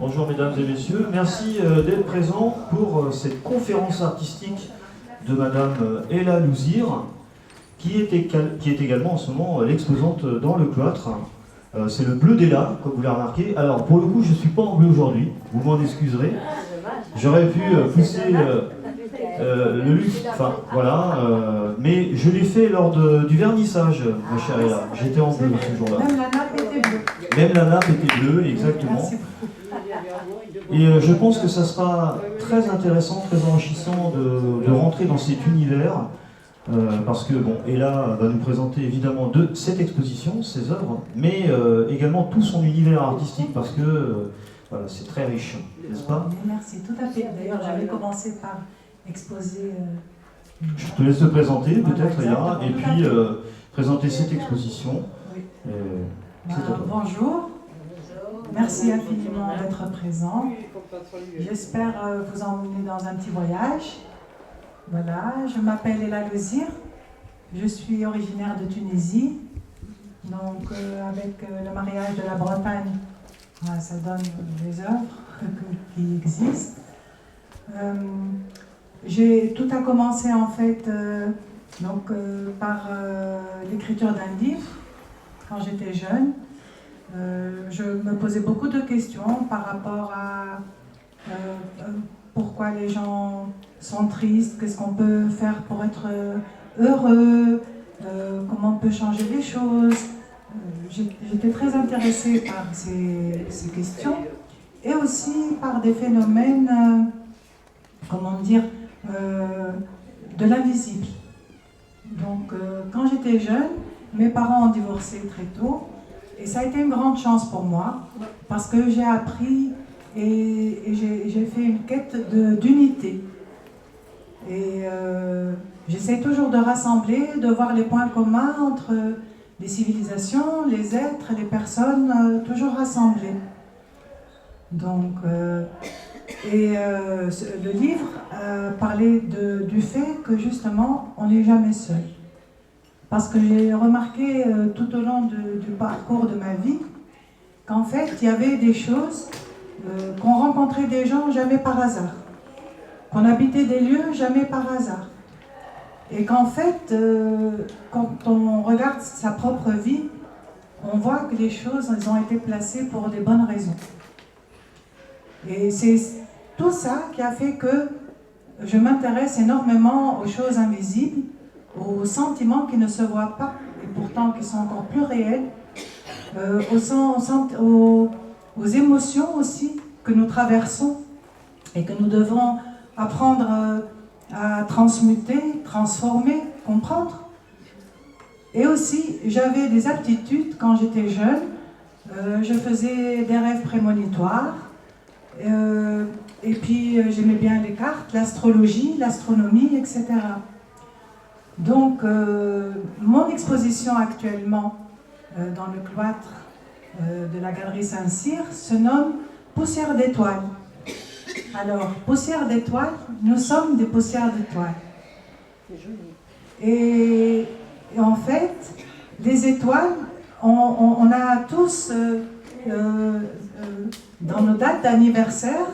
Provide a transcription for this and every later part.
Bonjour mesdames et messieurs, merci d'être présents pour cette conférence artistique de madame Ella Louzir, qui est également en ce moment l'exposante dans le cloître. C'est le bleu d'Ella, comme vous l'avez remarqué. Alors pour le coup, je ne suis pas en bleu aujourd'hui, vous m'en excuserez. J'aurais pu pousser le luxe, enfin voilà, mais je l'ai fait lors du vernissage, ma chère Ella. J'étais en bleu ce jour-là. Même la nappe était bleue. Même la nappe était bleue, exactement. Et je pense que ça sera très intéressant, très enrichissant de rentrer dans cet univers, parce que bon, Ella va nous présenter évidemment cette exposition, ses œuvres, mais également tout son univers artistique, parce que voilà, c'est très riche, n'est-ce pas? Merci, tout à fait. D'ailleurs, j'avais commencé par exposer... Je te laisse te présenter peut-être, Ella, et puis présenter cette exposition. Oui. C'est à toi. Bonjour. Merci infiniment d'être présent. J'espère vous emmener dans un petit voyage. Voilà, je m'appelle Ella Louzir. Je suis originaire de Tunisie. Donc, avec le mariage de la Bretagne, ça donne des œuvres qui existent. Tout a commencé en fait par l'écriture d'un livre quand j'étais jeune. Je me posais beaucoup de questions par rapport à pourquoi les gens sont tristes, qu'est-ce qu'on peut faire pour être heureux, comment on peut changer les choses. J'étais très intéressée par ces questions et aussi par des phénomènes, comment dire, de l'invisible. Donc, quand j'étais jeune, mes parents ont divorcé très tôt. Et ça a été une grande chance pour moi, parce que j'ai appris et j'ai fait une quête d'unité. Et j'essaie toujours de rassembler, de voir les points communs entre les civilisations, les êtres, les personnes, toujours rassemblés. Donc, le livre parlait du fait que justement, on n'est jamais seul. Parce que j'ai remarqué tout au long du parcours de ma vie qu'en fait, il y avait des choses, qu'on rencontrait des gens jamais par hasard, qu'on habitait des lieux jamais par hasard. Et qu'en fait, quand on regarde sa propre vie, on voit que les choses elles ont été placées pour des bonnes raisons. Et c'est tout ça qui a fait que je m'intéresse énormément aux choses invisibles, aux sentiments qui ne se voient pas et pourtant qui sont encore plus réels, aux émotions aussi que nous traversons et que nous devons apprendre à transmuter, transformer, comprendre. Et aussi, j'avais des aptitudes quand j'étais jeune, je faisais des rêves prémonitoires, et puis j'aimais bien les cartes, l'astrologie, l'astronomie, etc. Donc, mon exposition actuellement dans le cloître de la Galerie Saint-Cyr se nomme Poussière d'étoiles. Alors, poussière d'étoiles, nous sommes des poussières d'étoiles. Et en fait, les étoiles, on a tous, dans nos dates d'anniversaire,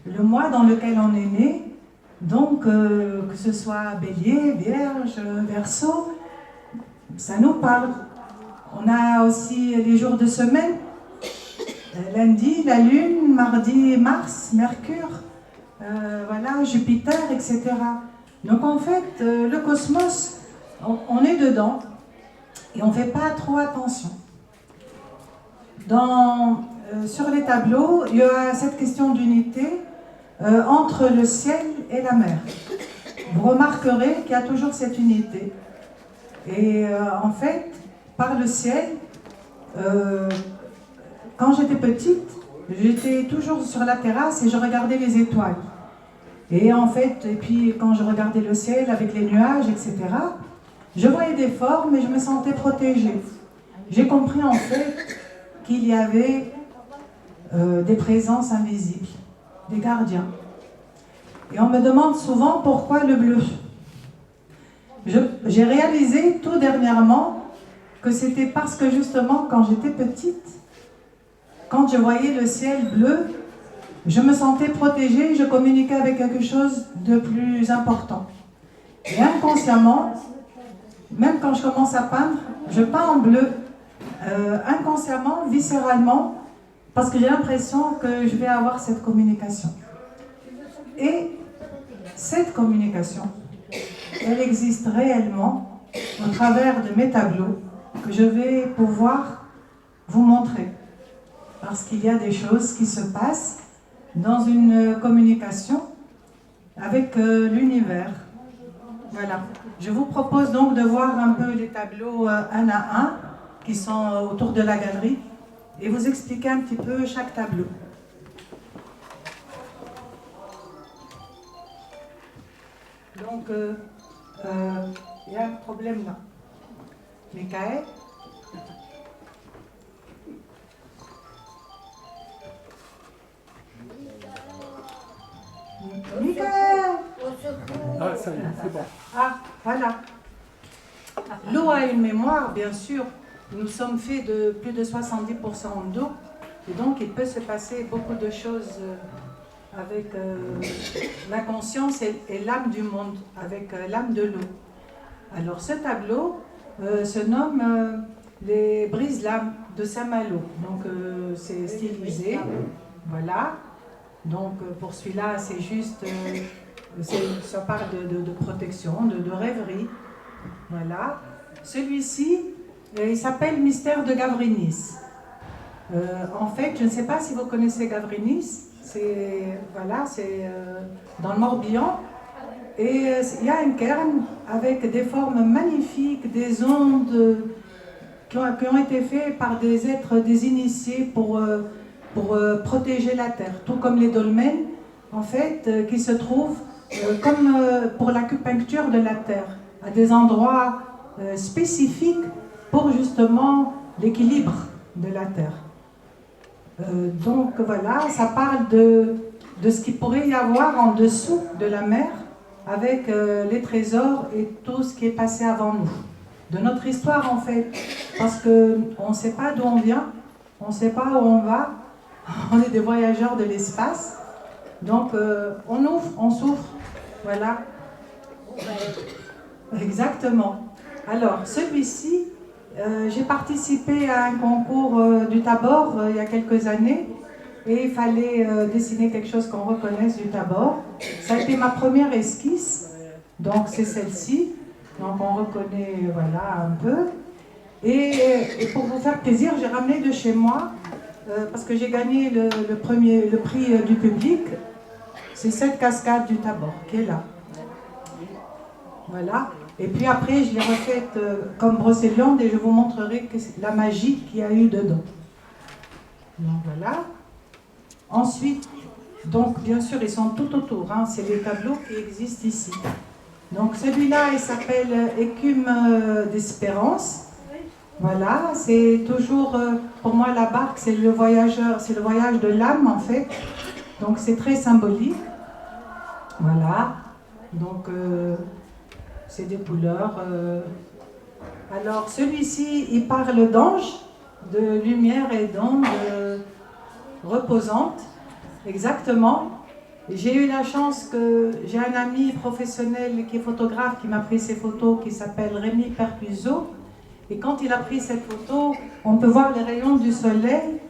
le mois dans lequel on est né. Donc, que ce soit Bélier, Vierge, Verseau, ça nous parle. On a aussi les jours de semaine, lundi, la Lune, mardi, Mars, Mercure, voilà, Jupiter, etc. Donc en fait, le cosmos, on est dedans et on ne fait pas trop attention. Sur les tableaux, il y a cette question d'unité entre le ciel et la mer. Vous remarquerez qu'il y a toujours cette unité. Et en fait, par le ciel, quand j'étais petite, j'étais toujours sur la terrasse et je regardais les étoiles. Et en fait, et puis quand je regardais le ciel avec les nuages, etc., je voyais des formes et je me sentais protégée. J'ai compris en fait qu'il y avait des présences invisibles, des gardiens. Et on me demande souvent pourquoi le bleu. J'ai réalisé tout dernièrement que c'était parce que justement quand j'étais petite, quand je voyais le ciel bleu, je me sentais protégée, je communiquais avec quelque chose de plus important. Et inconsciemment, même quand je commence à peindre, je peins en bleu, inconsciemment, viscéralement, parce que j'ai l'impression que je vais avoir cette communication. Et cette communication, elle existe réellement au travers de mes tableaux que je vais pouvoir vous montrer. Parce qu'il y a des choses qui se passent dans une communication avec l'univers. Voilà. Je vous propose donc de voir un peu les tableaux un à un qui sont autour de la galerie et vous expliquer un petit peu chaque tableau. Donc, il y a un problème là. Michael? Michael! Ah, ça y est, c'est bon. Ah, voilà. L'eau a une mémoire, bien sûr. Nous sommes faits de plus de 70% d'eau. Et donc, il peut se passer beaucoup de choses avec la conscience et l'âme du monde, avec l'âme de l'eau. Alors, ce tableau se nomme les Brise-Lames de Saint-Malo. Donc, c'est stylisé. Voilà. Donc, pour celui-là, c'est juste... ça parle de protection, de rêverie. Voilà. Celui-ci, il s'appelle Mystère de Gavrinis. En fait, je ne sais pas si vous connaissez Gavrinis. C'est voilà, dans le Morbihan. Et il y a un cairn avec des formes magnifiques, des ondes qui ont été faites par des êtres, des initiés pour protéger la terre. Tout comme les dolmens, en fait, qui se trouvent comme pour l'acupuncture de la terre, à des endroits spécifiques pour justement l'équilibre de la terre. Donc voilà, ça parle de ce qu'il pourrait y avoir en dessous de la mer avec les trésors et tout ce qui est passé avant nous. De notre histoire en fait, parce qu'on ne sait pas d'où on vient, on ne sait pas où on va, on est des voyageurs de l'espace, donc on ouvre, on s'ouvre, voilà. Exactement. Alors celui-ci, j'ai participé à un concours du Tabor il y a quelques années et il fallait dessiner quelque chose qu'on reconnaisse du Tabor. Ça a été ma première esquisse, donc c'est celle-ci. Donc on reconnaît voilà un peu. Et pour vous faire plaisir, j'ai ramené de chez moi, parce que j'ai gagné le prix du public, c'est cette cascade du Tabor qui est là. Voilà. Et puis après, je l'ai refaite comme Brocéliande et je vous montrerai la magie qu'il y a eu dedans. Donc voilà. Ensuite, donc bien sûr, ils sont tout autour. Hein, c'est les tableaux qui existent ici. Donc celui-là, il s'appelle Écume d'Espérance. Voilà, c'est toujours, pour moi, la barque, c'est le voyageur, c'est le voyage de l'âme en fait. Donc c'est très symbolique. Voilà. Donc c'est des couleurs. Alors celui-ci, il parle d'ange, de lumière et d'onde reposante, exactement. J'ai eu la chance que j'ai un ami professionnel qui est photographe qui m'a pris ces photos, qui s'appelle Rémi Perpuzot. Et quand il a pris cette photo, on peut voir les rayons du soleil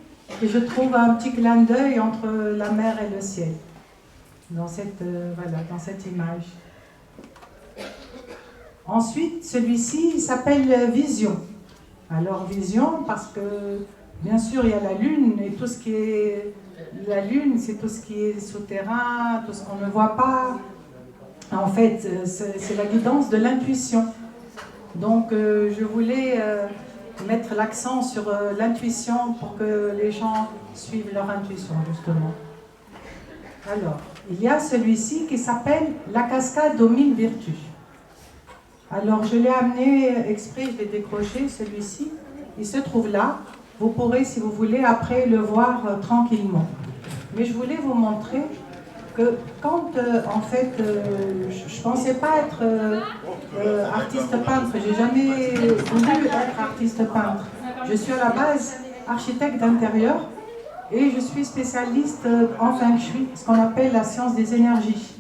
et je trouve un petit clin d'œil entre la mer et le ciel dans cette, voilà, dans cette image. Ensuite, celui-ci, il s'appelle Vision. Alors, Vision, parce que, bien sûr, il y a la Lune, et tout ce qui est... La Lune, c'est tout ce qui est souterrain, tout ce qu'on ne voit pas. En fait, c'est la guidance de l'intuition. Donc, je voulais mettre l'accent sur l'intuition pour que les gens suivent leur intuition, justement. Alors, il y a celui-ci qui s'appelle La cascade aux 1000 vertus. Alors, je l'ai amené exprès, je l'ai décroché, celui-ci. Il se trouve là. Vous pourrez, si vous voulez, après le voir tranquillement. Mais je voulais vous montrer que quand, en fait, je ne pensais pas être artiste peintre. J'ai jamais voulu être artiste peintre. Je suis à la base architecte d'intérieur. et je suis spécialiste en Feng Shui, ce qu'on appelle la science des énergies.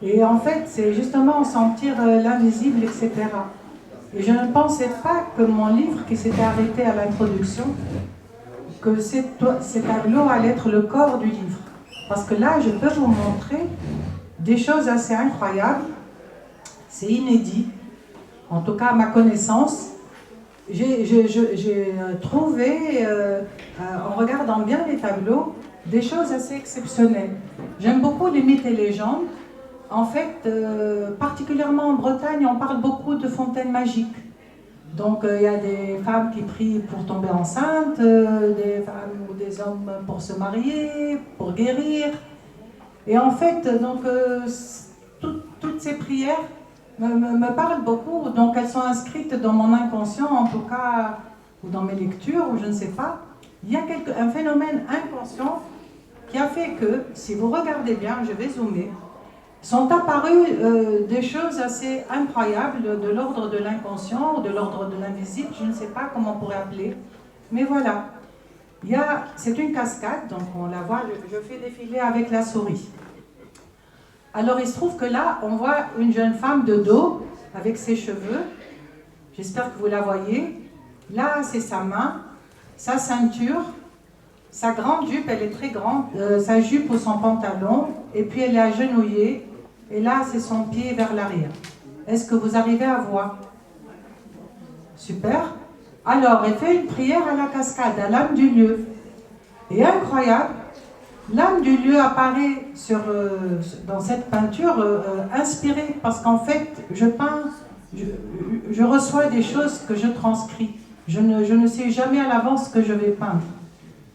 Et en fait, c'est justement sentir l'invisible, etc. Et je ne pensais pas que mon livre, qui s'était arrêté à l'introduction, que ces tableaux allaient être le corps du livre. Parce que là, je peux vous montrer des choses assez incroyables. C'est inédit, en tout cas à ma connaissance. J'ai trouvé, en regardant bien les tableaux, des choses assez exceptionnelles. J'aime beaucoup les mythes et légendes. En fait, particulièrement en Bretagne, on parle beaucoup de fontaines magiques. Donc, il y a des femmes qui prient pour tomber enceinte, des femmes ou des hommes pour se marier, pour guérir. Et en fait, donc, toutes ces prières me parlent beaucoup. Donc, elles sont inscrites dans mon inconscient, en tout cas, ou dans mes lectures, ou je ne sais pas. Il y a un phénomène inconscient qui a fait que, si vous regardez bien, je vais zoomer, sont apparues des choses assez incroyables de l'ordre de l'inconscient ou de l'ordre de l'invisible, je ne sais pas comment on pourrait appeler, mais voilà. C'est une cascade, donc on la voit, je fais défiler avec la souris. Alors il se trouve que là, on voit une jeune femme de dos, avec ses cheveux, j'espère que vous la voyez. Là, c'est sa main, sa ceinture, sa grande jupe, elle est très grande, sa jupe ou son pantalon, et puis elle est agenouillée, et là c'est son pied vers l'arrière. Est-ce que vous arrivez à voir? Super. Alors, elle fait une prière à la cascade, à l'âme du lieu. Et incroyable, l'âme du lieu apparaît dans cette peinture inspirée, parce qu'en fait, je peins, je reçois des choses que je transcris. Je ne sais jamais à l'avance ce que je vais peindre.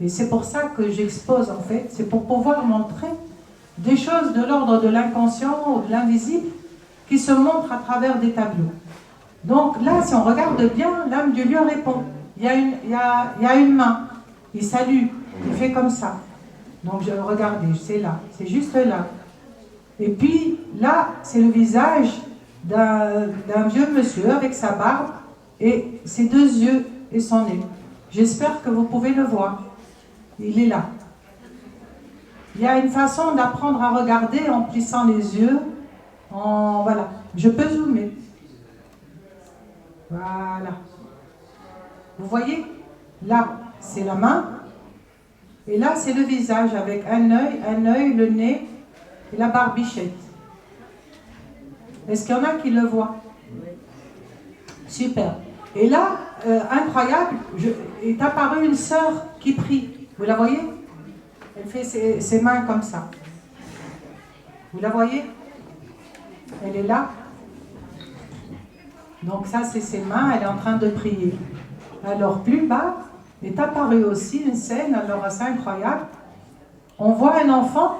Et c'est pour ça que j'expose, en fait, c'est pour pouvoir montrer des choses de l'ordre de l'inconscient ou de l'invisible qui se montrent à travers des tableaux. Donc là, si on regarde bien, l'âme du lieu répond. Il y a une main, il salue, il fait comme ça. Donc regardez, c'est là, c'est juste là. Et puis là, c'est le visage d'un vieux monsieur avec sa barbe et ses deux yeux et son nez. J'espère que vous pouvez le voir. Il est là. Il y a une façon d'apprendre à regarder en plissant les yeux. Voilà. Je peux zoomer. Voilà. Vous voyez? Là, c'est la main. Et là, c'est le visage avec un œil, le nez et la barbichette. Est-ce qu'il y en a qui le voient? Super. Et là, incroyable, est apparue une sœur qui prie. Vous la voyez? Elle fait ses mains comme ça. Vous la voyez? Elle est là. Donc ça, c'est ses mains, elle est en train de prier. Alors, plus bas, est apparue aussi une scène, alors assez incroyable. On voit un enfant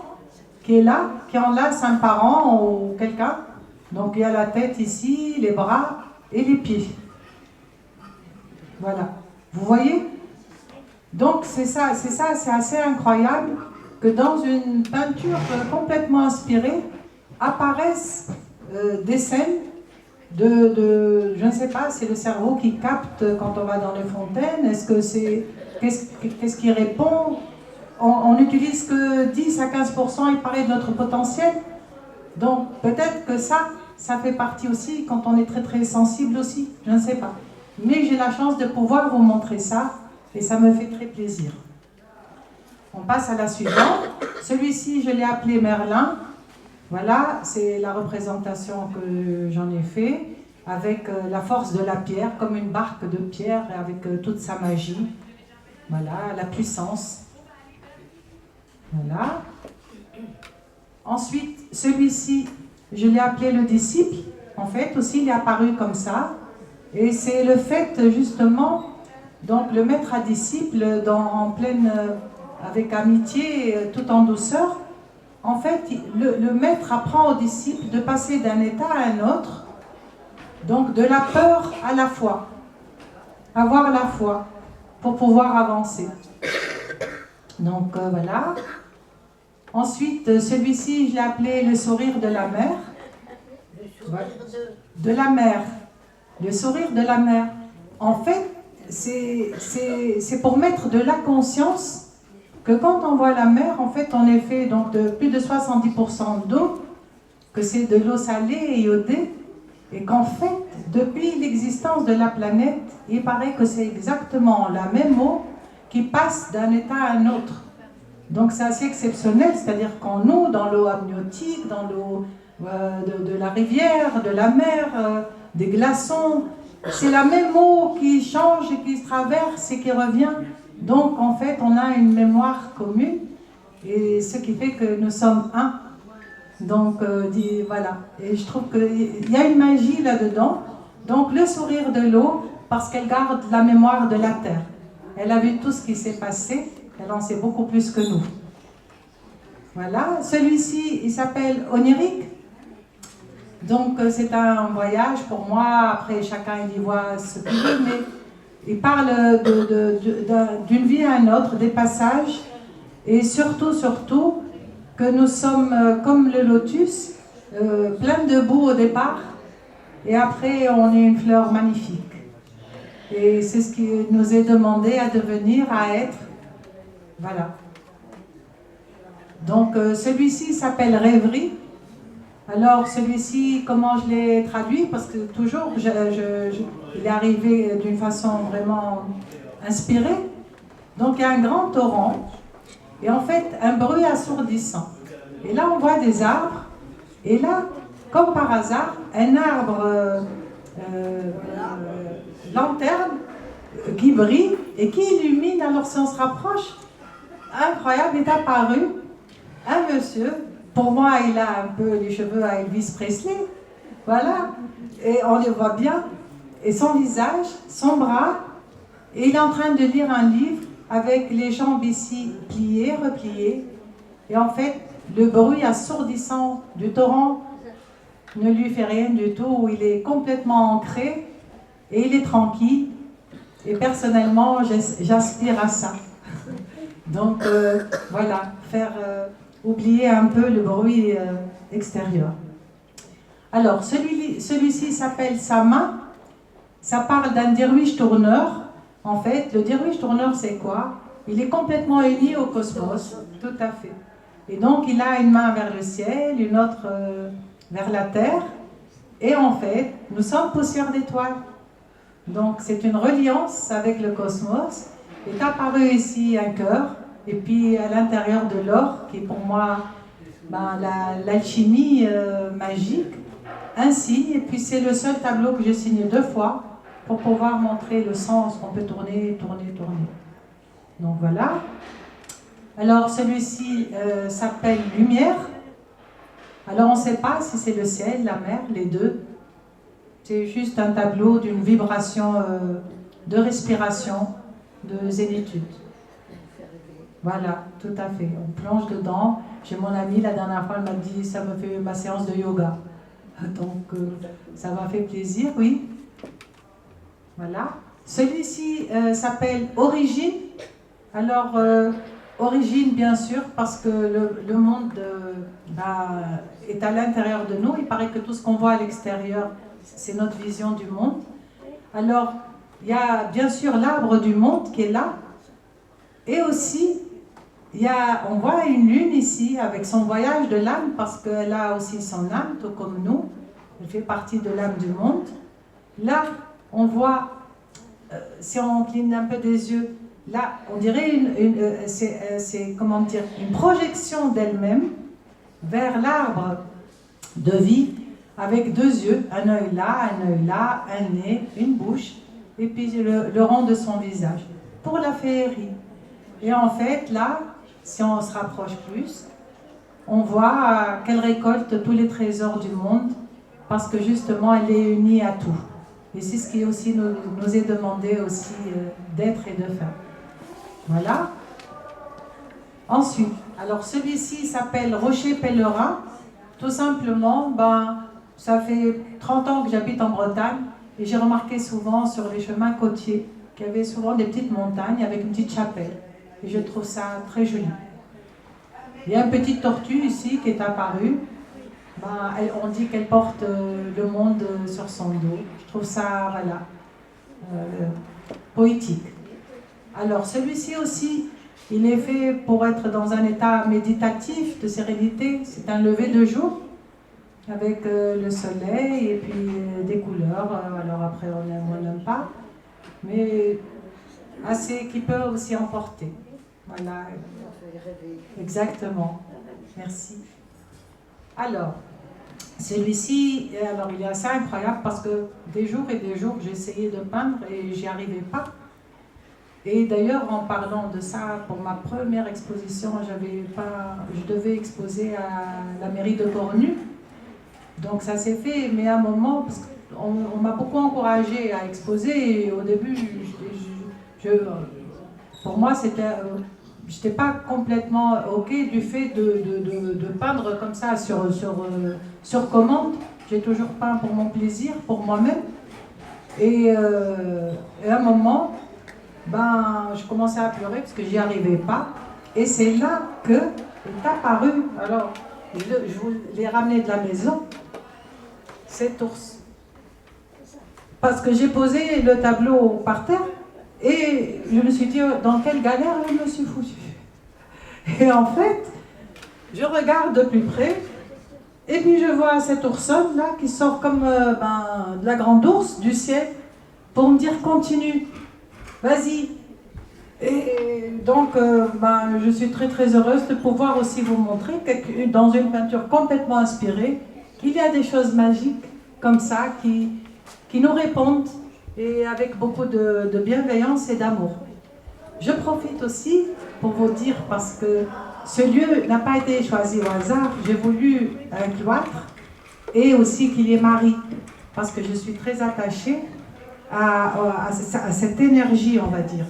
qui est là, qui enlace un parent ou quelqu'un. Donc, il y a la tête ici, les bras et les pieds. Voilà. Vous voyez? Donc, c'est assez incroyable que dans une peinture complètement inspirée, apparaissent des scènes je ne sais pas, c'est le cerveau qui capte quand on va dans les fontaines. Est-ce que c'est... Qu'est-ce qui répond? On n'utilise que 10 à 15%, il paraît, de notre potentiel. Donc, peut-être que ça fait partie aussi, quand on est très très sensible aussi, je ne sais pas. Mais j'ai la chance de pouvoir vous montrer ça, et ça me fait très plaisir. On passe à la suivante. Celui-ci, je l'ai appelé Merlin. Voilà, c'est la représentation que j'en ai fait, avec la force de la pierre, comme une barque de pierre, avec toute sa magie. Voilà, la puissance. Voilà. Ensuite, celui-ci, je l'ai appelé le disciple. En fait, aussi, il est apparu comme ça. Et c'est le fait, justement, donc le maître à disciple, avec amitié, tout en douceur. En fait, le maître apprend au disciple de passer d'un état à un autre, donc de la peur à la foi. Avoir la foi pour pouvoir avancer. Donc voilà. Ensuite, celui-ci, je l'ai appelé le sourire de la mer. De la mer. Le sourire de la mer. En fait, c'est pour mettre de la conscience que quand on voit la mer, en fait, on est fait donc de plus de 70% d'eau, que c'est de l'eau salée et iodée, et qu'en fait, depuis l'existence de la planète, il paraît que c'est exactement la même eau qui passe d'un état à un autre. Donc c'est assez exceptionnel, c'est-à-dire qu'en nous, dans l'eau amniotique, dans l'eau de la rivière, de la mer, des glaçons, c'est la même eau qui change et qui se traverse et qui revient. Donc en fait, on a une mémoire commune, et ce qui fait que nous sommes un. Donc voilà, et je trouve qu'il y a une magie là-dedans. Donc le sourire de l'eau, parce qu'elle garde la mémoire de la terre. Elle a vu tout ce qui s'est passé, elle en sait beaucoup plus que nous. Voilà, celui-ci, il s'appelle Onirique. Donc c'est un voyage pour moi, après chacun il y voit ce qu'il veut, mais il parle d'une vie à une autre, des passages, et surtout, que nous sommes comme le lotus, plein de boue au départ, et après on est une fleur magnifique. Et c'est ce qui nous est demandé à devenir, à être. Voilà. Donc celui-ci s'appelle Rêverie. Alors celui-ci, comment je l'ai traduit? Parce que toujours, il est arrivé d'une façon vraiment inspirée. Donc il y a un grand torrent, et en fait un bruit assourdissant. Et là on voit des arbres, et là, comme par hasard, un arbre lanterne qui brille et qui illumine. Alors si on se rapproche, incroyable, est apparu un monsieur. Pour moi, il a un peu les cheveux à Elvis Presley, voilà, et on les voit bien, et son visage, son bras, et il est en train de lire un livre avec les jambes ici pliées, repliées, et en fait, le bruit assourdissant du torrent ne lui fait rien du tout, il est complètement ancré, et il est tranquille, et personnellement, j'aspire à ça. Donc, voilà, faire... oublier un peu le bruit extérieur. Alors, celui-ci s'appelle Sama. Ça parle d'un derviche tourneur. En fait, le derviche tourneur, c'est quoi? Il est complètement uni au cosmos, tout à fait. Et donc, il a une main vers le ciel, une autre vers la terre. Et en fait, nous sommes poussière d'étoiles. Donc, c'est une reliance avec le cosmos. Est apparu ici un cœur. Et puis à l'intérieur de l'or, qui est pour moi l'alchimie magique, ainsi. Et puis c'est le seul tableau que j'ai signé 2 fois pour pouvoir montrer le sens qu'on peut tourner. Donc voilà. Alors celui-ci s'appelle Lumière. Alors on ne sait pas si c'est le ciel, la mer, les deux. C'est juste un tableau d'une vibration de respiration, de zénitude. Voilà, tout à fait. On plonge dedans. J'ai mon amie, la dernière fois, elle m'a dit, ça me fait ma séance de yoga. Donc, ça m'a fait plaisir, oui. Voilà. Celui-ci s'appelle Origine. Alors, origine, bien sûr, parce que le monde est à l'intérieur de nous. Il paraît que tout ce qu'on voit à l'extérieur, c'est notre vision du monde. Alors, il y a bien sûr l'arbre du monde qui est là. Et aussi, on voit une lune ici avec son voyage de l'âme, parce qu'elle a aussi son âme, tout comme nous. Elle fait partie de l'âme du monde. Là, on voit, si on cligne un peu des yeux, là, on dirait comment dire, une projection d'elle-même vers l'arbre de vie, avec 2 yeux, un œil là, un nez, une bouche, et puis le rond de son visage, pour la féerie. Et en fait, là, si on se rapproche plus, on voit qu'elle récolte tous les trésors du monde, parce que justement, elle est unie à tout. Et c'est ce qui aussi nous est demandé aussi d'être et de faire. Voilà. Ensuite, alors celui-ci s'appelle Rocher Pèlerin. Tout simplement, ça fait 30 ans que j'habite en Bretagne, et j'ai remarqué souvent sur les chemins côtiers qu'il y avait souvent des petites montagnes avec une petite chapelle. Et je trouve ça très joli. Il y a une petite tortue ici qui est apparue. On dit qu'elle porte le monde sur son dos. Je trouve ça, voilà, poétique. Alors, celui-ci aussi, Il est fait pour être dans un état méditatif, de sérénité. C'est un lever de jour avec le soleil et puis des couleurs. Alors après, on aime ou on n'aime pas. Mais assez qui peut aussi emporter. Voilà. Exactement. Merci. Alors, celui-ci, alors il est assez incroyable parce que des jours et des jours, j'ai essayé de peindre et j'y arrivais pas. Et d'ailleurs, en parlant de ça, pour ma première exposition, je devais exposer à la mairie de Cornu. Donc ça s'est fait, mais à un moment, parce qu'on m'a beaucoup encouragée à exposer, et au début, pour moi, j'étais pas complètement OK du fait de peindre comme ça sur commande. J'ai toujours peint pour mon plaisir, pour moi-même. Et à un moment, je commençais à pleurer parce que j'y arrivais pas. Et c'est là que est apparu, alors je vous l'ai ramené de la maison, cet ours. Parce que j'ai posé le tableau par terre et je me suis dit dans quelle galère je me suis foutue. Et en fait, je regarde de plus près et puis je vois cette oursonne là qui sort comme de la grande ours du ciel pour me dire continue, vas-y. Et donc, je suis très très heureuse de pouvoir aussi vous montrer que dans une peinture complètement inspirée, il y a des choses magiques comme ça qui nous répondent et avec beaucoup de bienveillance et d'amour. Je profite aussi pour vous dire, parce que ce lieu n'a pas été choisi au hasard, j'ai voulu un cloître et aussi qu'il y ait Marie, parce que je suis très attachée à cette énergie, on va dire.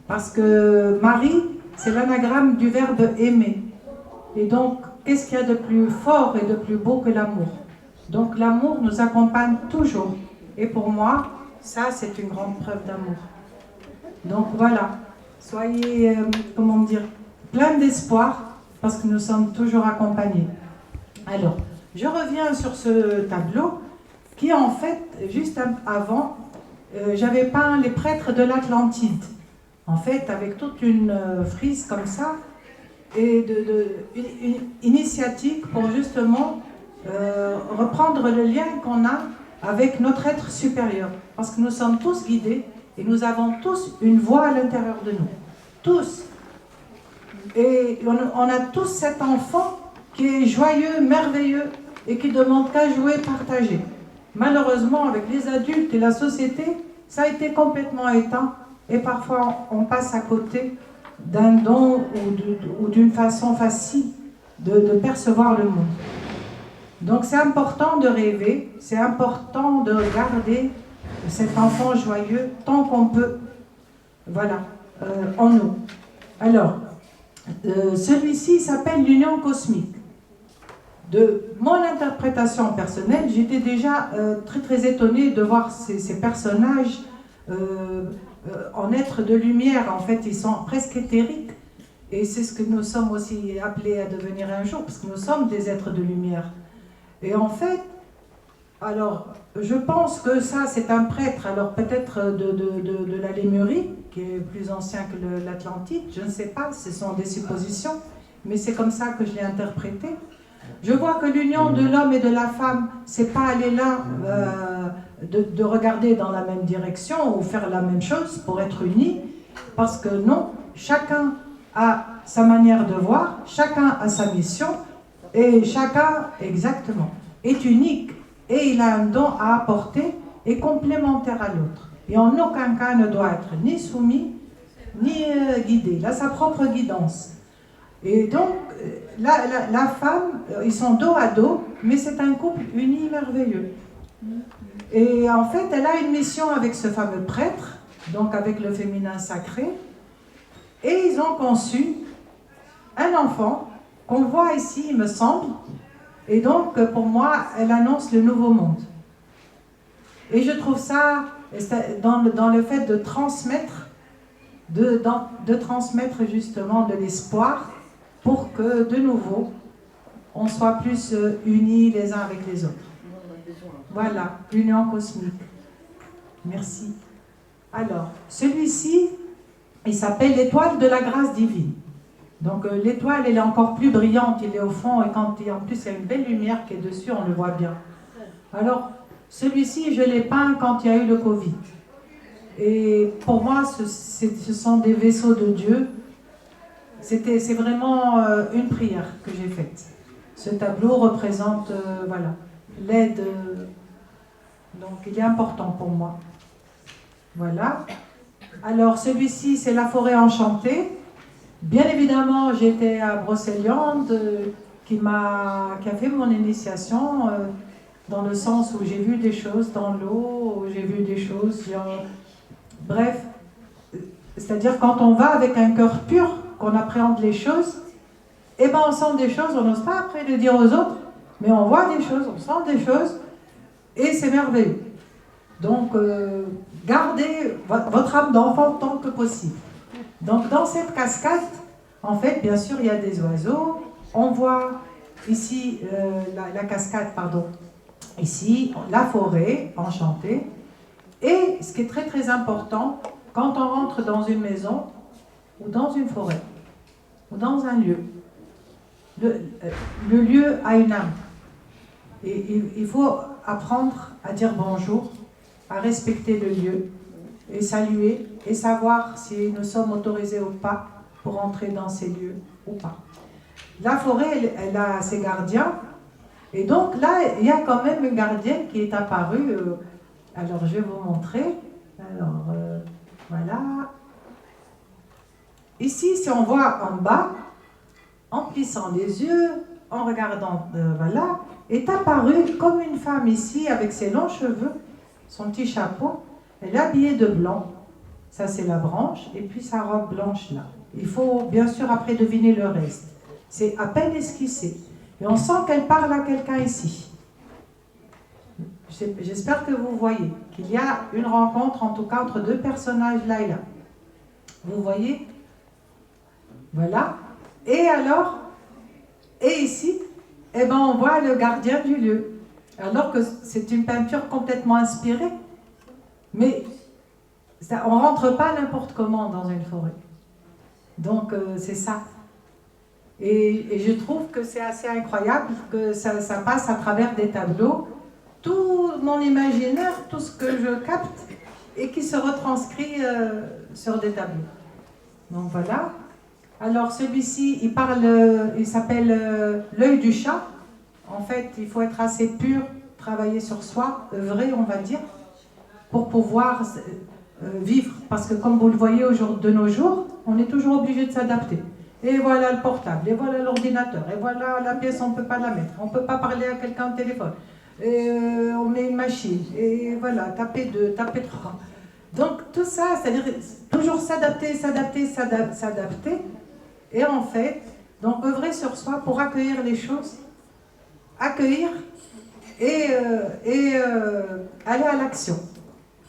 Parce que Marie, c'est l'anagramme du verbe aimer. Et donc, qu'est-ce qu'il y a de plus fort et de plus beau que l'amour? Donc l'amour nous accompagne toujours. Et pour moi, ça, c'est une grande preuve d'amour. Donc voilà, soyez, plein d'espoir, parce que nous sommes toujours accompagnés. Alors, je reviens sur ce tableau, qui en fait, juste avant, j'avais peint les prêtres de l'Atlantide. En fait, avec toute une frise comme ça, et une initiatique pour justement reprendre le lien qu'on a avec notre être supérieur. Parce que nous sommes tous guidés et nous avons tous une voix à l'intérieur de nous. Tous. Et on a tous cet enfant qui est joyeux, merveilleux et qui ne demande qu'à jouer, partager. Malheureusement, avec les adultes et la société, ça a été complètement éteint. Et parfois, on passe à côté d'un don ou d'une façon facile de percevoir le monde. Donc c'est important de rêver, c'est important de garder cet enfant joyeux tant qu'on peut, voilà, en nous. Alors, celui-ci s'appelle l'union cosmique. De mon interprétation personnelle, j'étais déjà très très étonnée de voir ces personnages en êtres de lumière. En fait, ils sont presque éthériques. Et c'est ce que nous sommes aussi appelés à devenir un jour, parce que nous sommes des êtres de lumière. Et en fait, alors, je pense que ça, c'est un prêtre, alors peut-être de la Lémurie, qui est plus ancien que l'Atlantide, je ne sais pas, ce sont des suppositions, mais c'est comme ça que je l'ai interprété. Je vois que l'union de l'homme et de la femme, c'est pas aller là de regarder dans la même direction ou faire la même chose pour être unis, parce que non, chacun a sa manière de voir, chacun a sa mission, et chacun, exactement, est unique, et il a un don à apporter et complémentaire à l'autre. Et en aucun cas ne doit être ni soumis, ni guidé. Il a sa propre guidance. Et donc, la femme, ils sont dos à dos, mais c'est un couple uni merveilleux. Et en fait, elle a une mission avec ce fameux prêtre, donc avec le féminin sacré, et ils ont conçu un enfant qu'on voit ici, il me semble, et donc pour moi, elle annonce le nouveau monde. Et je trouve ça, dans le fait de transmettre, de transmettre justement de l'espoir, pour que, de nouveau, on soit plus unis les uns avec les autres. Voilà, l'union cosmique. Merci. Alors, celui-ci, Il s'appelle l'étoile de la grâce divine. Donc l'étoile, elle est encore plus brillante, il est au fond, et quand en plus il y a une belle lumière qui est dessus, on le voit bien. Alors, celui-ci, je l'ai peint quand il y a eu le Covid. Et pour moi, ce sont des vaisseaux de Dieu. C'est vraiment une prière que j'ai faite. Ce tableau représente voilà, l'aide. Donc il est important pour moi. Voilà. Alors celui-ci, c'est la forêt enchantée. Bien évidemment, j'étais à Brocéliande, qui a fait mon initiation, dans le sens où j'ai vu des choses dans l'eau, où j'ai vu des choses. Bref, c'est-à-dire quand on va avec un cœur pur, qu'on appréhende les choses, eh ben on sent des choses, on n'ose pas après le dire aux autres, mais on voit des choses, on sent des choses, et c'est merveilleux. Donc, gardez votre âme d'enfant tant que possible. Donc, dans cette cascade, en fait, bien sûr, il y a des oiseaux. On voit ici, la cascade, pardon, ici, la forêt enchantée. Et ce qui est très très important, quand on rentre dans une maison, ou dans une forêt, ou dans un lieu, le lieu a une âme. Et il faut apprendre à dire bonjour, à respecter le lieu, et saluer, et savoir si nous sommes autorisés ou pas pour entrer dans ces lieux ou pas. La forêt, elle a ses gardiens, et donc là, il y a quand même une gardienne qui est apparue. Alors, je vais vous montrer. Alors, voilà. Ici, si on voit en bas, en plissant les yeux, en regardant, voilà, est apparue comme une femme ici, avec ses longs cheveux, son petit chapeau. Elle est habillée de blanc. Ça, c'est la branche. Et puis, sa robe blanche, là. Il faut, bien sûr, après deviner le reste. C'est à peine esquissé. Et on sent qu'elle parle à quelqu'un ici. J'espère que vous voyez qu'il y a une rencontre, en tout cas, entre deux personnages là et là. Vous voyez? Voilà. Et alors, et ici, eh ben, on voit le gardien du lieu. Alors que c'est une peinture complètement inspirée. Mais ça, on ne rentre pas n'importe comment dans une forêt. Donc, c'est ça. Et je trouve que c'est assez incroyable que ça passe à travers des tableaux. Tout mon imaginaire, tout ce que je capte, et qui se retranscrit sur des tableaux. Donc voilà. Alors celui-ci, il s'appelle l'œil du chat. En fait, il faut être assez pur, travailler sur soi, œuvrer, on va dire, pour pouvoir vivre. Parce que comme vous le voyez de nos jours, on est toujours obligé de s'adapter. Et voilà le portable, et voilà l'ordinateur, et voilà la pièce, on ne peut pas la mettre. On ne peut pas parler à quelqu'un au téléphone. Et on met une machine, et voilà, taper 2, taper 3. Donc tout ça, c'est-à-dire toujours s'adapter, et en fait, donc œuvrer sur soi pour accueillir les choses, accueillir et aller à l'action.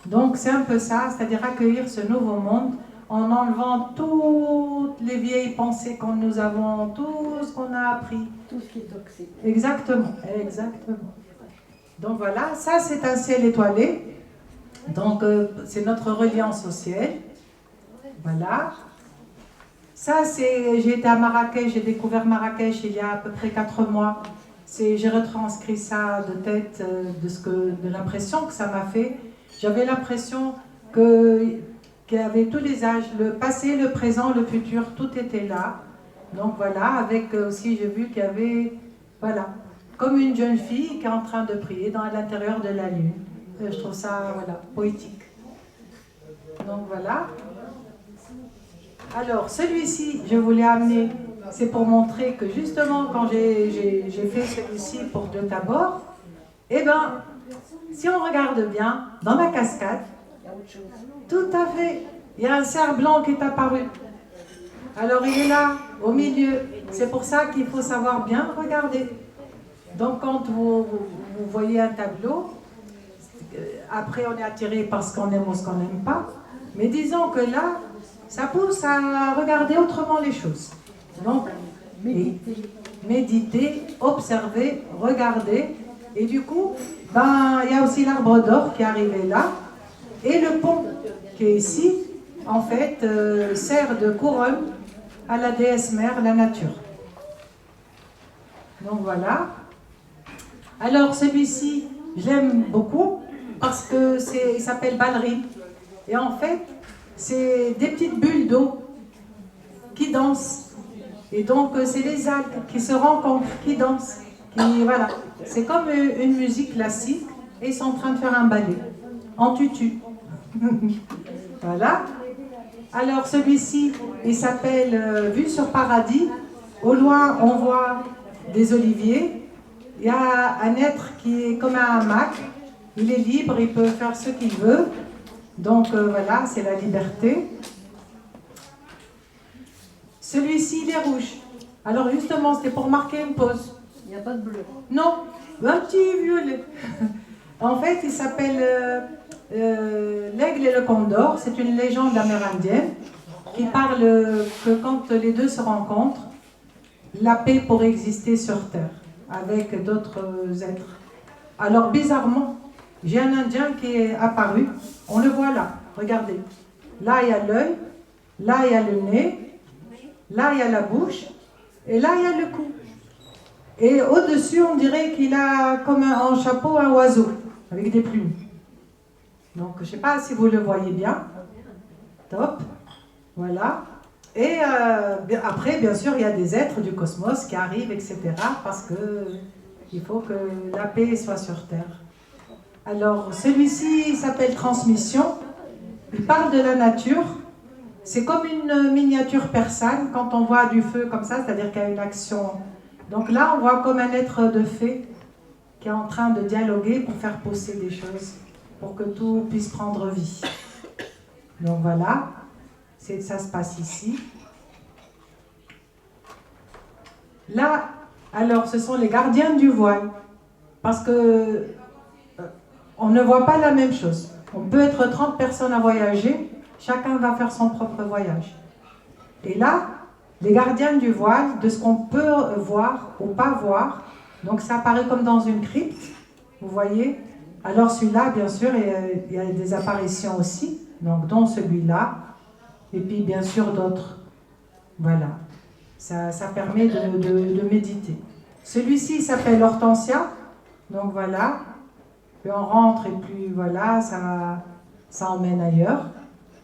Donc c'est un peu ça, c'est-à-dire accueillir ce nouveau monde en enlevant toutes les vieilles pensées que nous avons, tout ce qu'on a appris. Tout ce qui est toxique. Exactement, exactement. Donc voilà, ça c'est un ciel étoilé. Donc c'est notre reliance au ciel. Voilà. Ça c'est, j'ai été à Marrakech, j'ai découvert Marrakech il y a à peu près 4 mois. J'ai retranscrit ça de tête, de l'impression que ça m'a fait. J'avais l'impression qu'il y avait tous les âges, le passé, le présent, le futur, tout était là. Donc voilà, avec aussi j'ai vu qu'il y avait, voilà, comme une jeune fille qui est en train de prier dans l'intérieur de la lune. Je trouve ça, voilà, poétique. Donc voilà. Alors, celui-ci, je voulais amener, c'est pour montrer que justement, quand j'ai fait celui-ci pour de Tabor, eh bien, si on regarde bien, dans la cascade, tout à fait, il y a un cerf blanc qui est apparu. Alors, il est là, au milieu. C'est pour ça qu'il faut savoir bien regarder. Donc, quand vous voyez un tableau, après, on est attiré par ce qu'on aime ou ce qu'on n'aime pas. Mais disons que là, ça pousse à regarder autrement les choses. Donc, méditer, observer, regarder. Et du coup, ben, il y a aussi l'arbre d'or qui est arrivé là. Et le pont qui est ici. en fait, sert de couronne à la déesse mère, la nature. Donc voilà. Alors celui-ci, je l'aime beaucoup parce que il s'appelle ballerine. Et en fait, c'est des petites bulles d'eau qui dansent. Et donc, c'est les algues qui se rencontrent, qui dansent. Voilà. C'est comme une musique classique et ils sont en train de faire un ballet en tutu. Voilà. Alors, celui-ci, il s'appelle Vue sur Paradis. Au loin, on voit des oliviers. Il y a un être qui est comme un hamac. Il est libre, il peut faire ce qu'il veut. Donc, voilà, c'est la liberté. Celui-ci, il est rouge. Alors justement, c'était pour marquer une pause. Il n'y a pas de bleu. Non, un petit violet. En fait, il s'appelle l'aigle et le condor. C'est une légende amérindienne qui parle que quand les deux se rencontrent, la paix pourrait exister sur Terre avec d'autres êtres. Alors bizarrement, j'ai un Indien qui est apparu. On le voit là, regardez. Là, il y a l'œil, là, il y a le nez. Là, il y a la bouche, et là, il y a le cou. Et au-dessus, on dirait qu'il a comme en chapeau un oiseau, avec des plumes. Donc, je ne sais pas si vous le voyez bien. Top. Voilà. Et après, bien sûr, il y a des êtres du cosmos qui arrivent, etc. Parce qu'il faut que la paix soit sur Terre. Alors, celui-ci s'appelle Transmission. Il parle de la nature. C'est comme une miniature persane quand on voit du feu comme ça, c'est-à-dire qu'il y a une action. Donc là, on voit comme un être de fée qui est en train de dialoguer pour faire pousser des choses, pour que tout puisse prendre vie. Donc voilà, ça se passe ici. Là, alors, ce sont les gardiens du voile, parce que on ne voit pas la même chose. On peut être 30 personnes à voyager. Chacun va faire son propre voyage. Et là, les gardiens du voile, de ce qu'on peut voir ou pas voir, donc ça apparaît comme dans une crypte, vous voyez. Alors celui-là, bien sûr, il y a des apparitions aussi, donc dont celui-là, et puis bien sûr d'autres. Voilà, ça permet de méditer. Celui-ci, il s'appelle Hortensia, donc voilà. Puis on rentre et puis voilà, ça emmène ailleurs.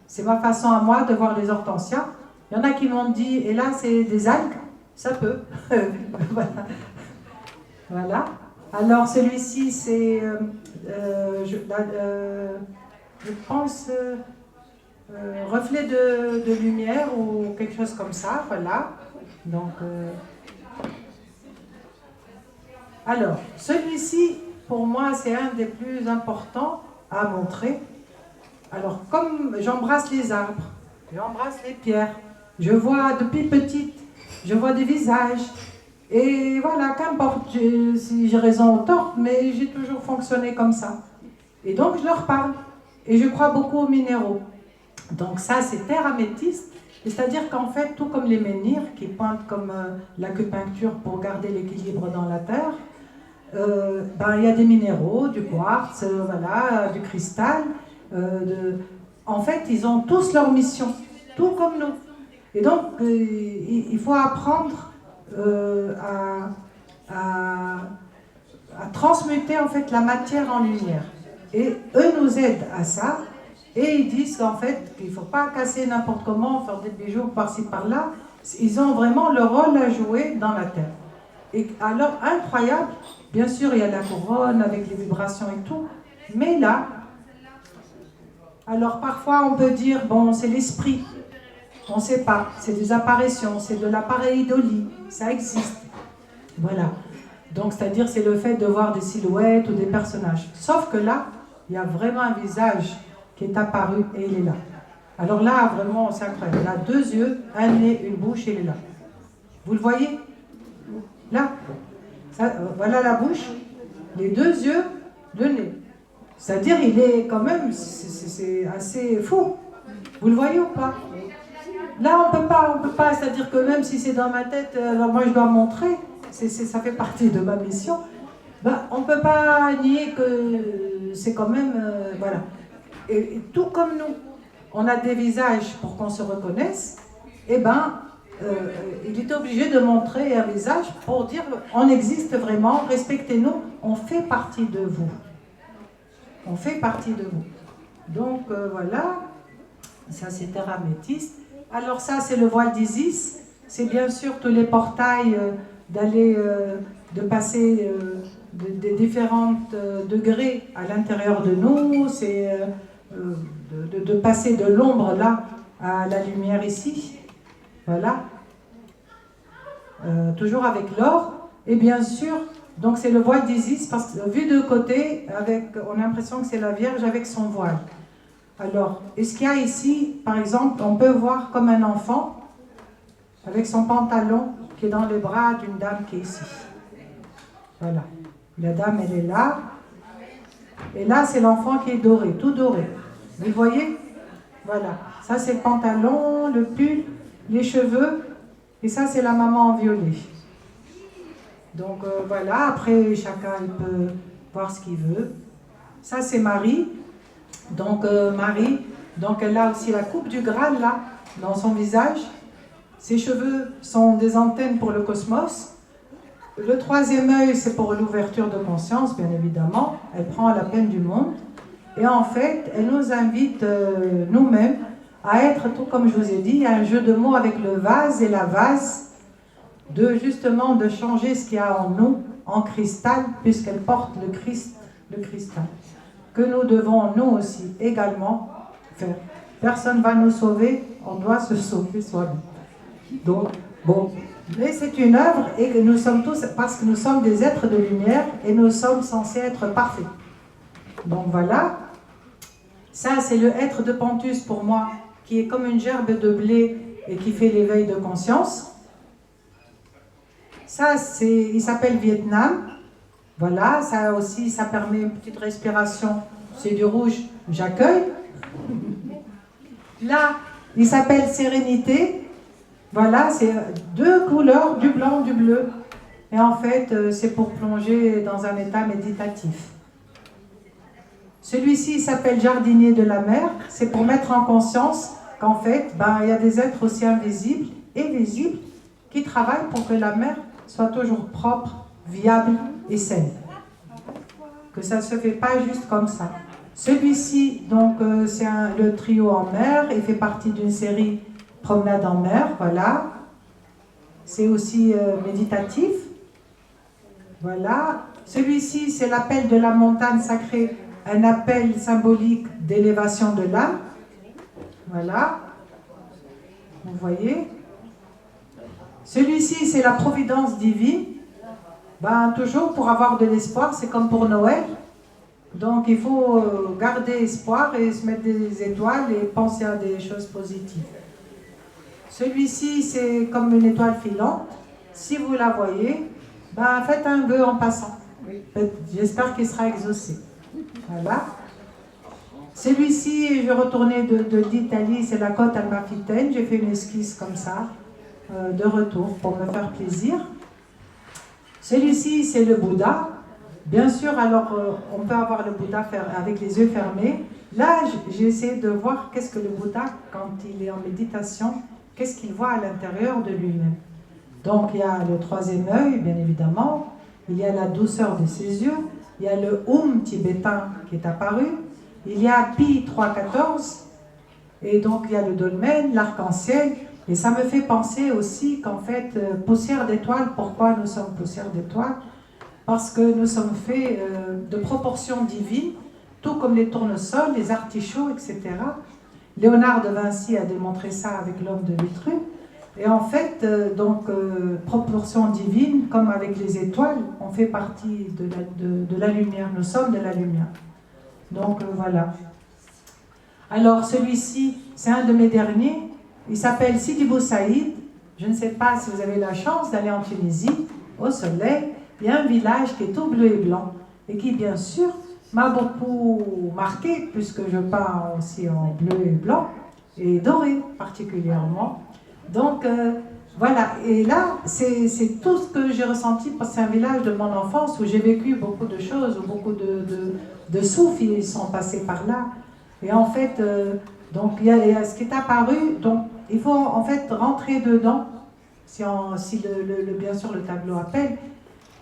C'est ma façon à moi de voir les hortensias. Il y en a qui m'ont dit, et là c'est des algues, ça peut. Voilà. Voilà. Alors celui-ci c'est, je pense, reflet de lumière ou quelque chose comme ça. Voilà. Donc, alors, celui-ci, pour moi, c'est un des plus importants à montrer. Alors, comme j'embrasse les arbres, j'embrasse les pierres, je vois depuis petite, je vois des visages. Et voilà, qu'importe si j'ai raison ou tort, mais j'ai toujours fonctionné comme ça. Et donc, je leur parle. Et je crois beaucoup aux minéraux. Donc ça, c'est terre améthyste. C'est-à-dire qu'en fait, tout comme les menhirs, qui pointent comme l'acupuncture pour garder l'équilibre dans la terre, il y a des minéraux, du quartz, voilà, du cristal. En fait, ils ont tous leur mission, tout comme nous. Et donc, il faut apprendre à transmuter en fait la matière en lumière. Et eux nous aident à ça. Et ils disent qu'en fait, qu'il ne faut pas casser n'importe comment, faire des bijoux par-ci par-là. Ils ont vraiment leur rôle à jouer dans la terre. Et alors, incroyable, bien sûr, il y a la couronne avec les vibrations et tout. Mais là, alors parfois on peut dire, bon, c'est l'esprit. On ne sait pas, c'est des apparitions, c'est de l'appareidolie, ça existe. Voilà. Donc, c'est-à-dire, c'est le fait de voir des silhouettes ou des personnages. Sauf que là, il y a vraiment un visage qui est apparu et il est là. Alors là, vraiment, c'est incroyable. Il a deux yeux, un nez, une bouche et il est là. Vous le voyez? Là. Ça, voilà la bouche, les deux yeux, le nez. C'est-à-dire, il est quand même, c'est assez fou. Vous le voyez ou pas? Là, on peut pas, c'est-à-dire que même si c'est dans ma tête, alors moi je dois montrer, ça fait partie de ma mission, on ne peut pas nier que c'est quand même, voilà. Et tout comme nous, on a des visages pour qu'on se reconnaisse, eh ben, il était obligé de montrer un visage pour dire on existe vraiment, respectez-nous, on fait partie de vous. On fait partie de vous. Donc voilà, ça c'est terre améthyste. Alors ça c'est le voile d'Isis, c'est bien sûr tous les portails de passer des différents degrés à l'intérieur de nous, c'est de passer de l'ombre là à la lumière ici. Voilà. Toujours avec l'or. Et bien sûr, donc c'est le voile d'Isis, parce que vu de côté, on a l'impression que c'est la Vierge avec son voile. Alors, est-ce qu'il y a ici, par exemple, on peut voir comme un enfant avec son pantalon qui est dans les bras d'une dame qui est ici. Voilà. La dame, elle est là. Et là, c'est l'enfant qui est doré, tout doré. Vous voyez? Voilà. Ça, c'est le pantalon, le pull, les cheveux. Et ça, c'est la maman en violet. Donc, voilà. Après, chacun, il peut voir ce qu'il veut. Ça, c'est Marie. Donc, Marie, donc elle a aussi la coupe du Graal, là, dans son visage. Ses cheveux sont des antennes pour le cosmos. Le troisième œil, c'est pour l'ouverture de conscience, bien évidemment. Elle prend la peine du monde. Et en fait, elle nous invite nous-mêmes à être, tout comme je vous ai dit, il y a un jeu de mots avec le vase et la vase, justement de changer ce qu'il y a en nous, en cristal, puisqu'elle porte le Christ, le cristal. Que nous devons, nous aussi, également faire. Personne ne va nous sauver, on doit se sauver soi-même. Donc, bon, mais c'est une œuvre et que nous sommes tous, parce que nous sommes des êtres de lumière et nous sommes censés être parfaits. Donc voilà, ça c'est le être de Pontus pour moi, qui est comme une gerbe de blé et qui fait l'éveil de conscience. Ça, il s'appelle Vietnam. Voilà, ça aussi, ça permet une petite respiration. C'est du rouge, j'accueille. Là, il s'appelle Sérénité. Voilà, c'est deux couleurs, du blanc, du bleu. Et en fait, c'est pour plonger dans un état méditatif. Celui-ci s'appelle Jardinier de la mer. C'est pour mettre en conscience qu'en fait, il y a des êtres aussi invisibles et visibles qui travaillent pour que la mer soit toujours propre, viable et saine. Que ça ne se fait pas juste comme ça. Celui-ci, donc, c'est le trio en mer. Il fait partie d'une série Promenade en mer, voilà. C'est aussi méditatif. Voilà. Celui-ci, c'est l'appel de la montagne sacrée, un appel symbolique d'élévation de l'âme. Voilà. Vous voyez. Celui-ci, c'est la providence divine. Toujours pour avoir de l'espoir, c'est comme pour Noël. Donc il faut garder espoir et se mettre des étoiles et penser à des choses positives. Celui-ci, c'est comme une étoile filante. Si vous la voyez, faites un vœu en passant. J'espère qu'il sera exaucé. Voilà. Celui-ci, je retournais d'Italie, c'est la côte Amalfitaine. J'ai fait une esquisse comme ça, de retour, pour me faire plaisir. Celui-ci, c'est le Bouddha. Bien sûr, alors, on peut avoir le Bouddha avec les yeux fermés. Là, j'ai essayé de voir qu'est-ce que le Bouddha, quand il est en méditation, qu'est-ce qu'il voit à l'intérieur de lui-même. Donc, il y a le troisième œil, bien évidemment. Il y a la douceur de ses yeux. Il y a le tibétain qui est apparu. Il y a Pi 314. Et donc, il y a le dolmen, l'arc-en-ciel. Et ça me fait penser aussi qu'en fait, poussière d'étoiles, pourquoi nous sommes poussière d'étoiles? Parce que nous sommes faits de proportions divines, tout comme les tournesols, les artichauts, etc. Léonard de Vinci a démontré ça avec l'homme de Vitruve. Et en fait, proportions divines, comme avec les étoiles, on fait partie de la lumière, nous sommes de la lumière. Donc voilà. Alors celui-ci, c'est un de mes derniers. Il s'appelle Sidi Bou Saïd. Je ne sais pas si vous avez la chance d'aller en Tunisie, au soleil. Il y a un village qui est tout bleu et blanc et qui, bien sûr, m'a beaucoup marqué puisque je peins aussi en bleu et blanc et doré particulièrement. Donc, voilà. Et là, c'est tout ce que j'ai ressenti parce que c'est un village de mon enfance où j'ai vécu beaucoup de choses, où beaucoup de soufis sont passés par là. Et en fait, Donc il y a ce qui est apparu, donc il faut en fait rentrer dedans, si bien sûr le tableau appelle,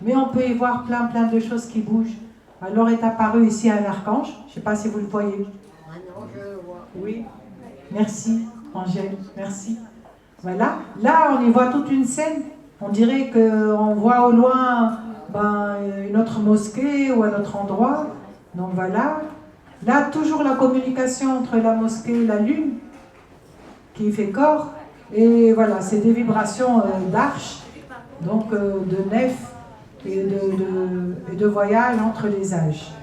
mais on peut y voir plein de choses qui bougent. Alors est apparu ici un archange, je ne sais pas si vous le voyez. Ah non, je le vois. Oui, merci Angèle, merci. Voilà, là on y voit toute une scène, on dirait qu'on voit au loin une autre mosquée ou un autre endroit. Donc voilà, là toujours la communication entre la mosquée et la lune qui fait corps. Et voilà, c'est des vibrations d'arches, donc de nef et de voyage entre les âges.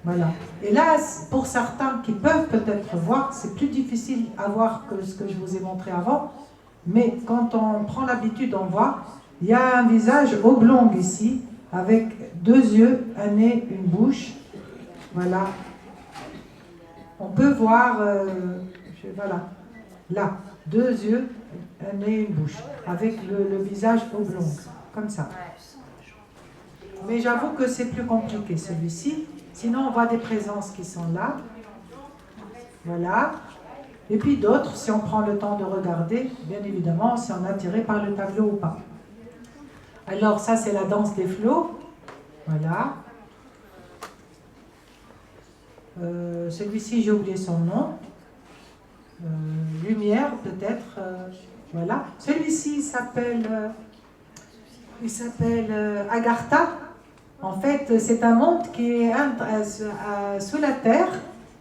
Voilà. Et là, pour certains qui peuvent peut-être voir, c'est plus difficile à voir que ce que je vous ai montré avant. Mais quand on prend l'habitude d'en voir, il y a un visage oblong ici, avec 2 yeux, un nez, une bouche. Voilà. On peut voir, voilà, là, 2 yeux, un nez, une bouche, avec le visage oblong, comme ça. Mais j'avoue que c'est plus compliqué celui-ci. Sinon, on voit des présences qui sont là. Voilà. Et puis d'autres, si on prend le temps de regarder, bien évidemment, si on est attiré par le tableau ou pas. Alors ça, c'est la danse des flots. Voilà. Celui-ci, j'ai oublié son nom. Lumière, peut-être. Voilà. Celui-ci s'appelle Agartha. En fait, c'est un monde qui est sous la terre.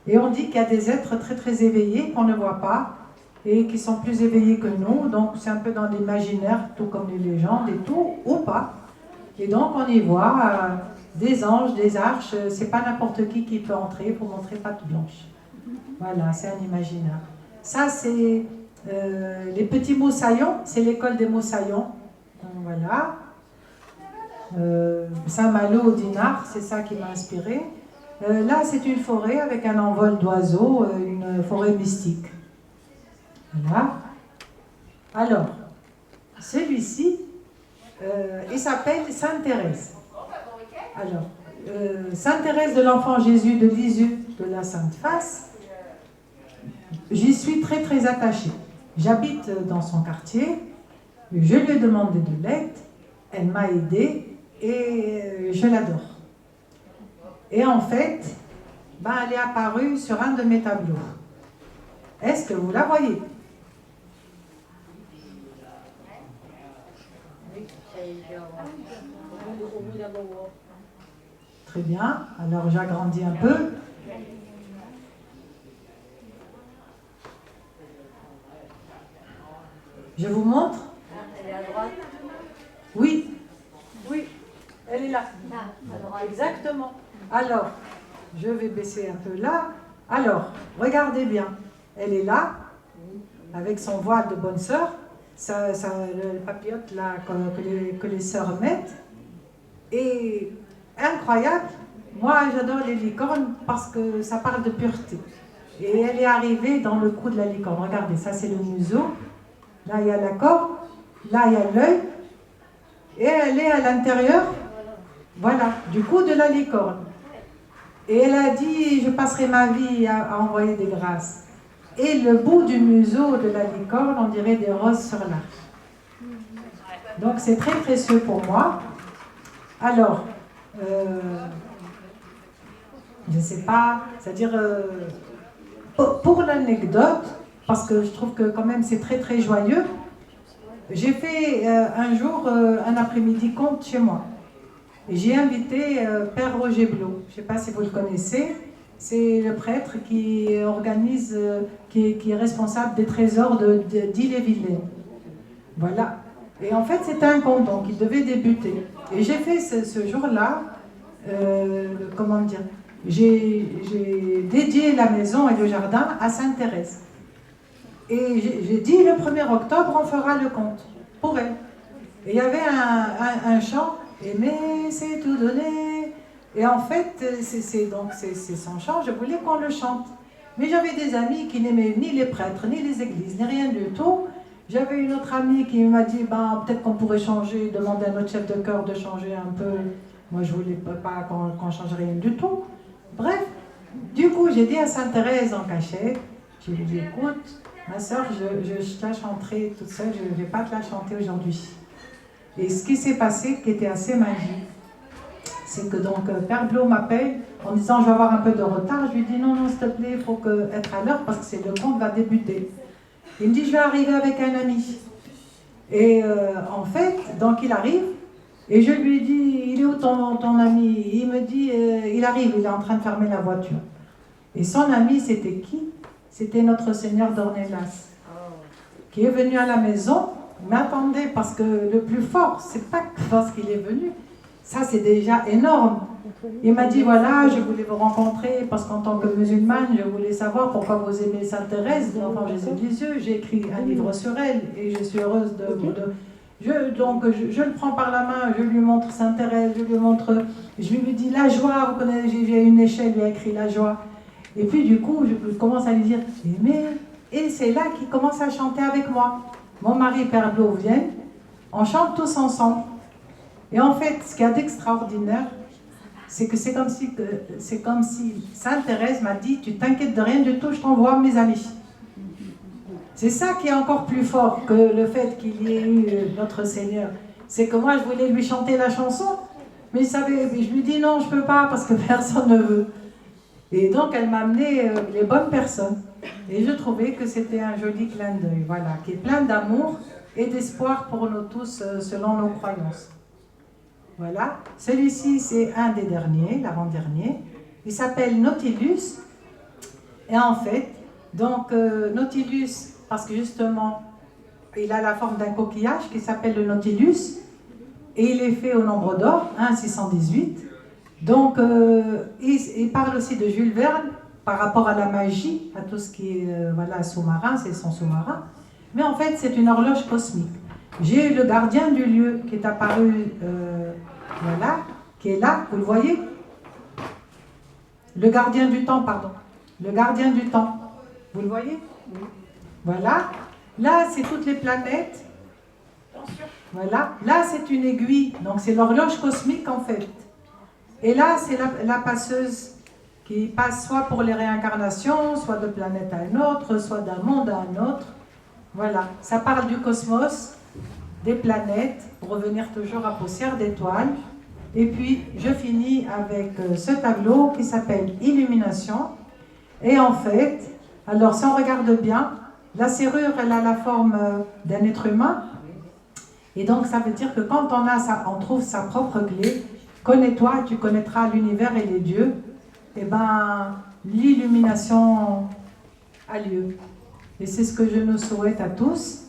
Et on dit qu'il y a des êtres très éveillés qu'on ne voit pas et qui sont plus éveillés que nous. Donc c'est un peu dans l'imaginaire, tout comme les légendes et tout, ou pas. Et donc on y voit des anges, des arches. C'est pas n'importe qui peut entrer, il faut montrer patte blanche. Voilà, c'est un imaginaire. Ça, c'est les petits moussaillons, c'est l'école des moussaillons. Donc, voilà. Saint-Malo au dinar, c'est ça qui m'a inspiré. Là, c'est une forêt avec un envol d'oiseaux, une forêt mystique. Voilà. Alors, celui-ci, il s'appelle Sainte Thérèse. Alors, Sainte Thérèse de l'Enfant Jésus de Lisieux de la Sainte Face, j'y suis très attachée. J'habite dans son quartier, je lui ai demandé de l'aide, elle m'a aidée et je l'adore. Et en fait, elle est apparue sur un de mes tableaux. Est-ce que vous la voyez? Très bien, alors j'agrandis un peu. Je vous montre. Elle est à droite. Oui, elle est là. À droite. Exactement. Alors, je vais baisser un peu là. Alors, regardez bien. Elle est là, avec son voile de bonne sœur, le papillote là que les sœurs mettent. Et incroyable, moi j'adore les licornes parce que ça parle de pureté. Et elle est arrivée dans le cou de la licorne. Regardez, ça c'est le museau. Là il y a la corne, là il y a l'œil. Et elle est à l'intérieur, voilà, du cou de la licorne. Et elle a dit, je passerai ma vie à envoyer des grâces. Et le bout du museau de la licorne, on dirait des roses sur l'arche. Donc c'est très précieux pour moi. Alors, je ne sais pas, c'est-à-dire, pour l'anecdote, parce que je trouve que quand même c'est très joyeux, j'ai fait un jour, un après-midi conte chez moi. Et j'ai invité Père Roger Blot, je ne sais pas si vous le connaissez, c'est le prêtre qui organise, qui est responsable des trésors d'Ille-et-Vilaine. Voilà. Et en fait, c'était un conte, donc il devait débuter. Et j'ai fait ce jour-là, comment dire, j'ai dédié la maison et le jardin à Sainte Thérèse. Et j'ai dit, le 1er octobre, on fera le conte, pour elle. Et il y avait un chant, « Aimer, c'est tout donner ». Et en fait, c'est son chant, je voulais qu'on le chante. Mais j'avais des amis qui n'aimaient ni les prêtres, ni les églises, ni rien du tout. J'avais une autre amie qui m'a dit, peut-être qu'on pourrait changer, demander à notre chef de chœur de changer un peu. Moi, je ne voulais pas qu'on change rien du tout. Bref, du coup, j'ai dit à Sainte Thérèse en cachette, Je lui dis, écoute, ma soeur, je la chanterai toute seule, je ne vais pas te la chanter aujourd'hui. Et ce qui s'est passé, qui était assez magique, c'est que donc Père Blo m'appelle en disant je vais avoir un peu de retard. Je lui dis non, non, s'il te plaît, il faut être à l'heure parce que c'est le conte va débuter. Il me dit je vais arriver avec un ami. Et en fait, donc il arrive et je lui dis il est où ton ami? Il me dit il arrive, il est en train de fermer la voiture. Et son ami, c'était qui? C'était notre Seigneur d'Ornelas, qui est venu à la maison. Mais attendez, parce que le plus fort, c'est pas parce qu'il est venu. Ça, c'est déjà énorme. Il m'a dit, voilà, je voulais vous rencontrer parce qu'en tant que musulmane, je voulais savoir pourquoi vous aimez Sainte Thérèse, l'enfant Jésus de Lisieux. J'ai écrit un livre sur elle et je suis heureuse je le prends par la main, je lui montre Sainte Thérèse, je lui dis la joie, vous connaissez, j'ai une échelle, il a écrit la joie. Et puis du coup, je commence à lui dire, et c'est là qu'il commence à chanter avec moi. Mon mari et Père Blo viennent, on chante tous ensemble. Et en fait, ce qu'il y a d'extraordinaire, c'est que c'est comme si Sainte Thérèse m'a dit, tu t'inquiètes de rien du tout, je t'envoie mes amis. C'est ça qui est encore plus fort que le fait qu'il y ait eu notre Seigneur. C'est que moi, je voulais lui chanter la chanson, mais je lui dis non, je ne peux pas parce que personne ne veut. Et donc, elle m'a amené les bonnes personnes. Et je trouvais que c'était un joli clin d'œil, voilà, qui est plein d'amour et d'espoir pour nous tous, selon nos croyances. Voilà, celui-ci c'est un des derniers, l'avant-dernier. Il s'appelle Nautilus. Et en fait, donc Nautilus, parce que justement, il a la forme d'un coquillage qui s'appelle le Nautilus. Et il est fait au nombre d'or, 618. Donc, il parle aussi de Jules Verne par rapport à la magie, à tout ce qui est voilà, sous-marin, c'est son sous-marin. Mais en fait, c'est une horloge cosmique. J'ai le gardien du lieu qui est apparu, voilà, qui est là, vous le voyez? Le gardien du temps, pardon. Le gardien du temps. Vous le voyez? Voilà. Là, c'est toutes les planètes. Voilà. Là, c'est une aiguille. Donc, c'est l'horloge cosmique, en fait. Et là, c'est la passeuse qui passe soit pour les réincarnations, soit de planète à une autre, soit d'un monde à un autre. Voilà. Ça parle du cosmos, des planètes, pour revenir toujours à Poussière d'étoiles. Et puis, je finis avec ce tableau qui s'appelle Illumination. Et en fait, alors si on regarde bien, la serrure, elle a la forme d'un être humain. Et donc, ça veut dire que quand on trouve sa propre clé, connais-toi, tu connaîtras l'univers et les dieux. Et bien, l'illumination a lieu. Et c'est ce que je nous souhaite à tous.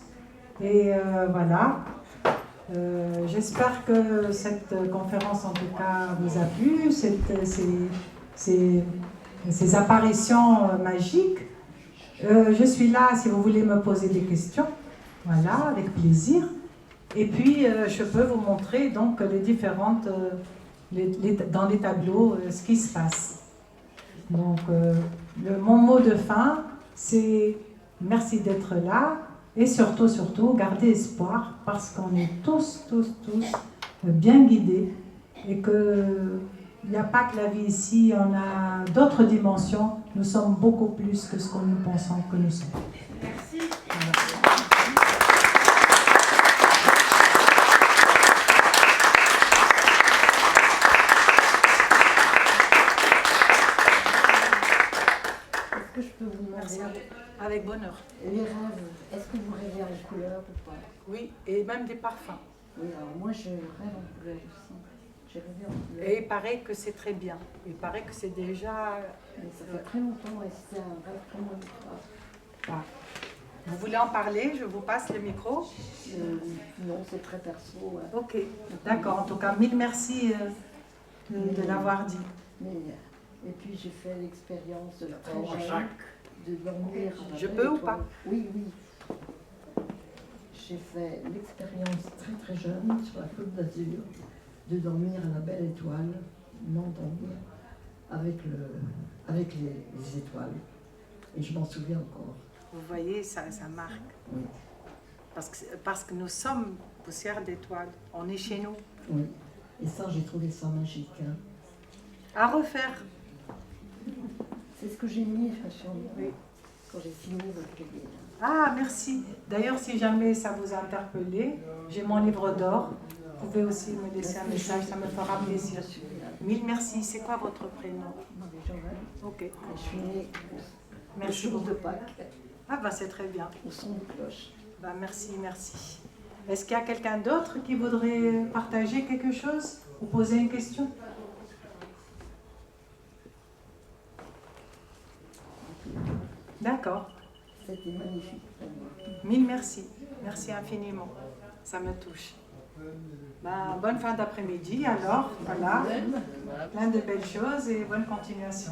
Et voilà. J'espère que cette conférence, en tout cas, vous a plu. Ces apparitions magiques. Je suis là si vous voulez me poser des questions. Voilà, avec plaisir. Et puis, je peux vous montrer donc les différentes, dans les tableaux, ce qui se passe. Donc, mon mot de fin, c'est merci d'être là et surtout, gardez espoir parce qu'on est tous bien guidés et qu'il n'y a pas que la vie ici, on a d'autres dimensions. Nous sommes beaucoup plus que ce que nous pensons que nous sommes. Merci. Est-ce que je peux vous demander Avec bonheur. les rêves? Est-ce que vous rêvez en couleur ou pas? Oui, et même des parfums. Oui, alors moi je rêve en couleur aussi. J'ai rêvé en couleur. Et il paraît que c'est très bien. Il paraît que c'est déjà... Mais ça fait très longtemps et c'est un rêve comme un autre. Ah. Vous voulez en parler? Je vous passe le micro. Non, c'est très perso. Ouais. Ok, d'accord. En tout cas, mille merci de l'avoir dit. Mais, et puis j'ai fait l'expérience très jeune de dormir. à la Je belle peux ou étoile. pas? Oui, oui. J'ai fait l'expérience très jeune sur la Côte d'Azur de dormir à la belle étoile, m'endormir avec les étoiles. Et je m'en souviens encore. Vous voyez, ça marque. Oui. Parce que nous sommes poussière d'étoiles. On est chez nous. Oui. Et ça, j'ai trouvé ça magique. Hein. À refaire. C'est ce que j'ai mis sur Oui. quand j'ai signé votre livre. Ah, merci. D'ailleurs, si jamais ça vous a interpellé, j'ai mon livre d'or. Vous pouvez aussi me laisser un message, ça me fera plaisir. Mille merci. C'est quoi votre prénom? Marie-Joëlle. Ok. Et je suis née le Merci jour beaucoup. de Pâques, Ah, bah c'est très bien. au son de cloche. Bah, merci, merci. Est-ce qu'il y a quelqu'un d'autre qui voudrait partager quelque chose ou poser une question? D'accord. C'était magnifique pour moi. Mille merci. Merci infiniment. Ça me touche. Ben, bonne fin d'après-midi alors. Voilà. Plein de belles choses et bonne continuation.